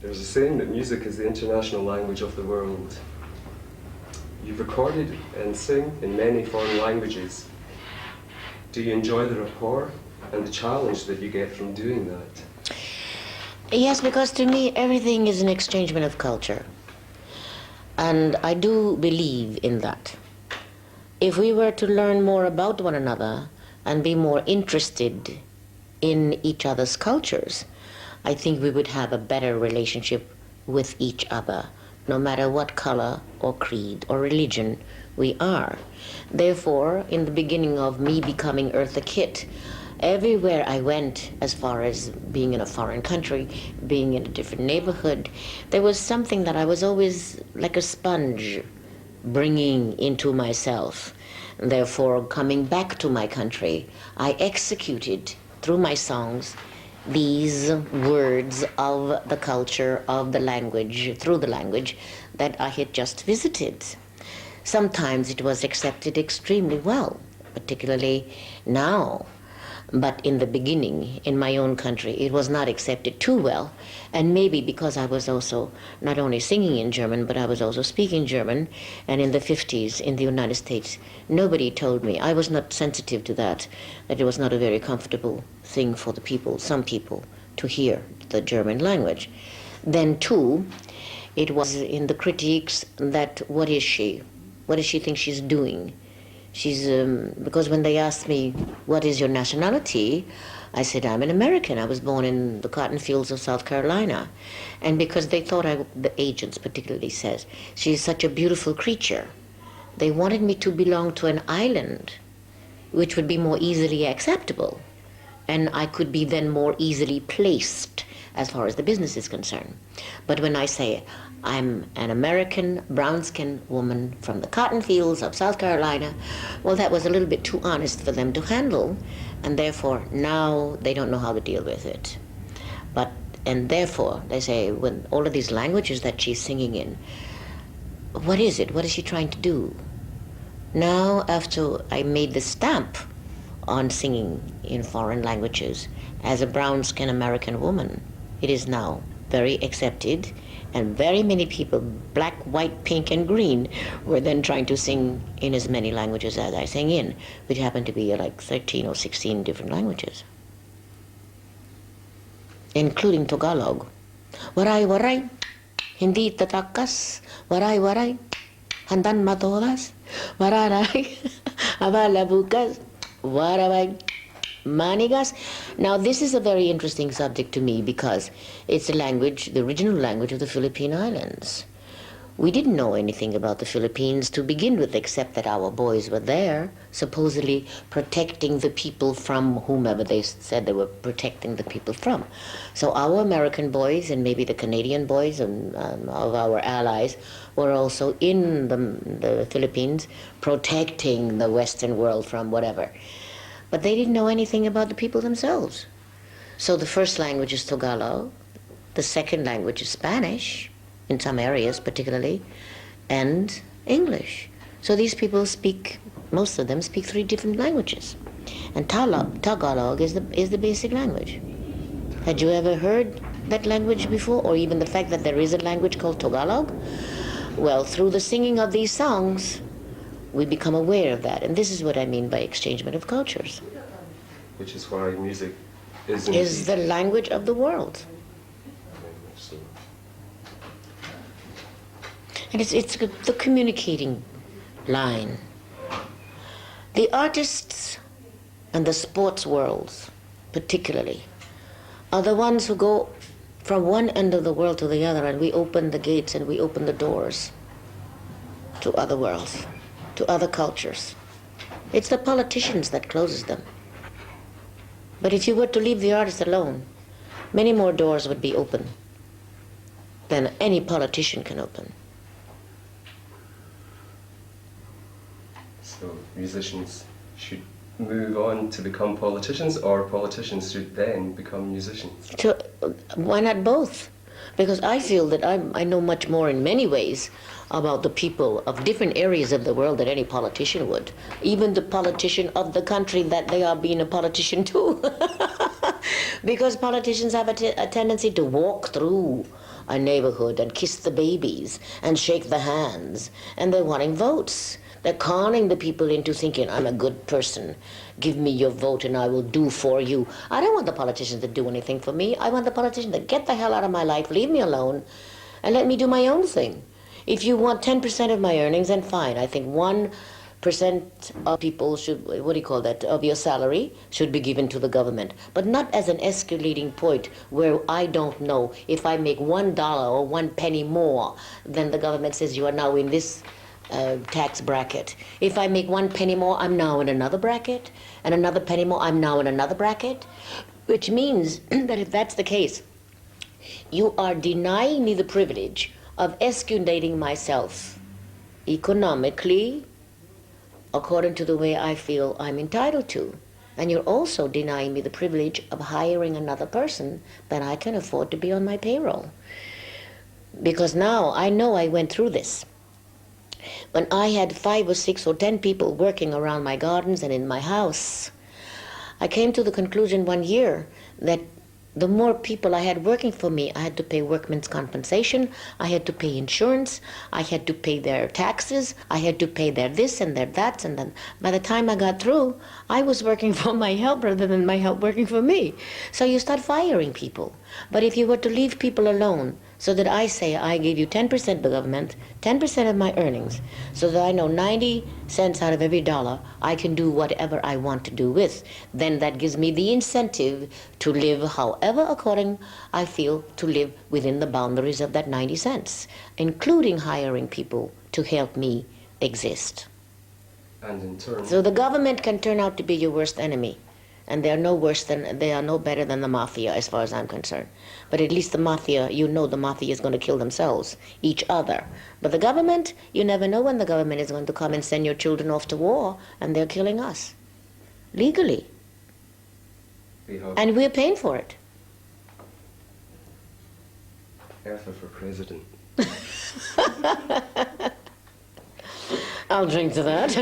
There's a saying that music is the international language of the world. You've recorded and sing in many foreign languages. Do you enjoy the rapport and the challenge that you get from doing that? Yes, because to me everything is an exchangement of culture. And I do believe in that. If we were to learn more about one another and be more interested in each other's cultures, I think we would have a better relationship with each other, no matter what color or creed or religion we are. Therefore, in the beginning of me becoming Eartha Kitt, everywhere I went, as far as being in a foreign country, being in a different neighborhood, there was something that I was always like a sponge bringing into myself. Therefore, coming back to my country, I executed through my songs these words of the culture, of the language, through the language that I had just visited. Sometimes it was accepted extremely well, particularly now. But in the beginning, in my own country, it was not accepted too well. And maybe because I was also not only singing in German, but I was also speaking German. And in the 50s, in the United States, nobody told me, I was not sensitive to that it was not a very comfortable thing for the people, some people, to hear the German language. Then too, it was in the critiques that, what is she? What does she think she's doing? Because when they asked me, what is your nationality? I said, I'm an American. I was born in the cotton fields of South Carolina. And because they thought, the agents particularly says, she's such a beautiful creature, they wanted me to belong to an island, which would be more easily acceptable. And I could be then more easily placed as far as the business is concerned. But when I say, I'm an American brown-skinned woman from the cotton fields of South Carolina, well, that was a little bit too honest for them to handle, and therefore now they don't know how to deal with it. And therefore, they say, when all of these languages that she's singing in, what is it? What is she trying to do? Now, after I made the stamp on singing in foreign languages as a brown-skinned American woman, it is now very accepted. And very many people, black, white, pink, and green, were then trying to sing in as many languages as I sang in, which happened to be like 13 or 16 different languages, including Tagalog. Waray, hindi tatakas. Waray, handan matolas. Wararay, abala bukas. Waraway, manigas. Now this is a very interesting subject to me because it's the language, the original language of the Philippine Islands. We didn't know anything about the Philippines to begin with, except that our boys were there, supposedly protecting the people from whomever they said they were protecting the people from. So our American boys and maybe the Canadian boys and of our allies were also in the Philippines protecting the Western world from whatever. But they didn't know anything about the people themselves. So the first language is Tagalog, the second language is Spanish, in some areas particularly, and English. So these people speak, most of them speak 3 different languages. And Tagalog is the basic language. Had you ever heard that language before, or even the fact that there is a language called Tagalog? Well, through the singing of these songs, we become aware of that. And this is what I mean by exchangement of cultures. Which is why music is the language of the world. And it's the communicating line. The artists and the sports worlds, particularly, are the ones who go from one end of the world to the other, and we open the gates and we open the doors to other worlds, to other cultures. It's the politicians that closes them. But if you were to leave the artist alone, many more doors would be open than any politician can open. So musicians should move on to become politicians, or politicians should then become musicians? Why not both? Because I feel that I know much more in many ways about the people of different areas of the world than any politician would. Even the politician of the country that they are being a politician to. Because politicians have a tendency to walk through a neighborhood and kiss the babies and shake the hands, and they're wanting votes. They're conning the people into thinking, I'm a good person. Give me your vote and I will do for you. I don't want the politicians to do anything for me. I want the politicians to get the hell out of my life, leave me alone, and let me do my own thing. If you want 10% of my earnings, then fine. I think 1% of people should, what do you call that, of your salary should be given to the government. But not as an escalating point where I don't know if I make $1 or 1 penny more, then the government says you are now in this tax bracket. If I make 1 penny more, I'm now in another bracket, and another penny more, I'm now in another bracket, which means that if that's the case, you are denying me the privilege of escalating myself economically according to the way I feel I'm entitled to. And you're also denying me the privilege of hiring another person that I can afford to be on my payroll. Because now I know I went through this. When I had 5 or 6 or 10 people working around my gardens and in my house, I came to the conclusion one year that the more people I had working for me, I had to pay workmen's compensation, I had to pay insurance, I had to pay their taxes, I had to pay their this and their that, and then by the time I got through, I was working for my help rather than my help working for me. So you start firing people. But if you were to leave people alone, so that I say I give you 10% of the government, 10% of my earnings, so that I know 90 cents out of every dollar I can do whatever I want to do with, then that gives me the incentive to live however according I feel to live within the boundaries of that 90 cents, including hiring people to help me exist. And in turn, So the government can turn out to be your worst enemy. And they are no better than the mafia as far as I'm concerned. But at least the mafia, you know the mafia is going to kill themselves, each other. But the government, you never know when the government is going to come and send your children off to war, and they're killing us. Legally. And we're paying for it. Eartha for president. I'll drink to that.